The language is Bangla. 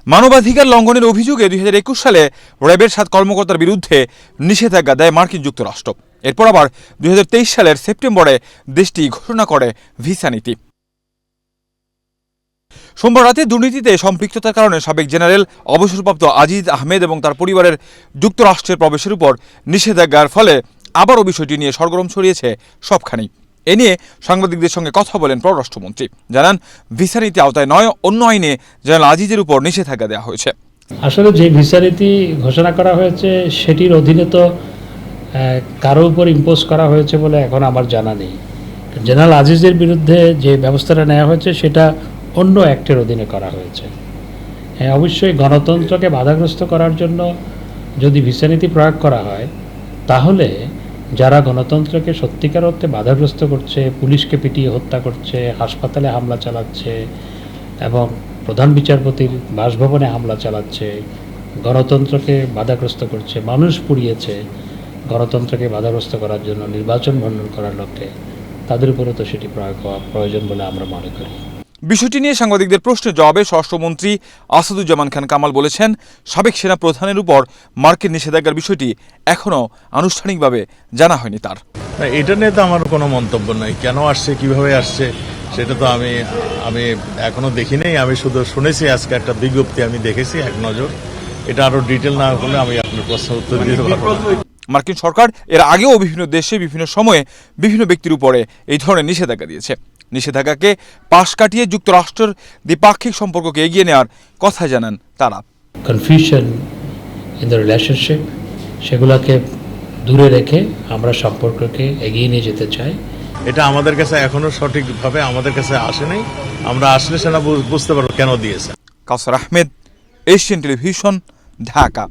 মানবাধিকার লঙ্ঘনের অভিযোগে ২০২১ সালে র্যাবের ৭ কর্মকর্তার বিরুদ্ধে নিষেধাজ্ঞা দেয় মার্কিন যুক্তরাষ্ট্র। এরপর আবার ২০২৩ সালের সেপ্টেম্বরে দেশটি ঘোষণা করে ভিসা নীতি। সোমবার রাতে দুর্নীতিতে সম্পৃক্ততার কারণে সাবেক জেনারেল অবসরপ্রাপ্ত আজিজ আহমেদ এবং তার পরিবারের যুক্তরাষ্ট্রের প্রবেশের উপর নিষেধাজ্ঞার ফলে আবারও বিষয়টি নিয়ে সরগরম ছড়িয়েছে সবখানি। এ নিয়ে সাংবাদিকদের সঙ্গে কথা বলেন পররাষ্ট্রমন্ত্রী। জানান, ভিসা নীতি আওতায় নয়, অন্য আইনে জেনারেল আজিজের উপর নিষেধাজ্ঞা দেওয়া হয়েছে। আসলে যে ভিসা নীতি ঘোষণা করা হয়েছে সেটির অধীনে তো কারো উপর ইম্পোজ করা হয়েছে বলে এখন আমার জানা নেই। জেনারেল আজিজের বিরুদ্ধে যে ব্যবস্থাটা নেওয়া হয়েছে সেটা অন্য অ্যাক্টের অধীনে করা হয়েছে। হ্যাঁ, অবশ্যই গণতন্ত্রকে বাধাগ্রস্ত করার জন্য যদি ভিসা নীতি প্রয়োগ করা হয়, তাহলে যারা গণতন্ত্রকে সত্যিকার অর্থে বাধাগ্রস্ত করছে, পুলিশকে পিটিয়ে হত্যা করছে, হাসপাতালে হামলা চালাচ্ছে এবং প্রধান বিচারপতির বাসভবনে হামলা চালাচ্ছে, গণতন্ত্রকে বাধাগ্রস্ত করছে, মানুষ পুড়িয়েছে, গণতন্ত্রকে বাধাগ্রস্ত করার জন্য নির্বাচন ভণ্ডুল করার লক্ষ্যে, তাদের উপরে তো সেটি প্রয়োগ হওয়া প্রয়োজন বলে আমরা মনে করি। বিষয়টি নিয়ে সাংবাদিকদের প্রশ্নের জবাবে স্বরাষ্ট্রমন্ত্রী আসাদুজ্জামান খান কামাল বলেছেন, সাবেক সেনা প্রধানের উপর মার্কিন নিষেধাজ্ঞার বিষয়টি এখনও আনুষ্ঠানিকভাবে জানা হয়নি তার। এটা নিয়ে তো আমার কোনো মন্তব্য নাই। কেন আসছে, কিভাবে আসছে সেটা তো আমি এখনো দেখি নাই। আমি শুধু শুনেছি আজকে একটা বিজ্ঞপ্তি আমি দেখেছি এক নজর। এটা আরো ডিটেল না হলে আমি আপনার প্রশ্নের উত্তর দিতে পারবো না। মার্কিন সরকার এর আগেও বিভিন্ন দেশে বিভিন্ন সময়ে বিভিন্ন ব্যক্তির উপরে এই ধরনের নিষেধাজ্ঞা দিয়েছে। নিষেধাজ্ঞাকে পাশ কাটিয়ে যুক্তরাষ্ট্রের দ্বিপাক্ষিক সম্পর্ককে এগিয়ে নেওয়ার কথা জানান তারা। কনফিউশন ইন দ্য রিলেশনশিপ, সেগুলোকে দূরে রেখে আমরা সম্পর্ককে এগিয়ে নিয়ে যেতে চাই। এটা আমাদের কাছে এখনো সঠিকভাবে আমাদের কাছে আসে নাই। আমরা আসলে সেটা বুঝতে পারবো কেন দিয়েছে। কাউসার আহমেদ, এশিয়ান টেলিভিশন, ঢাকা।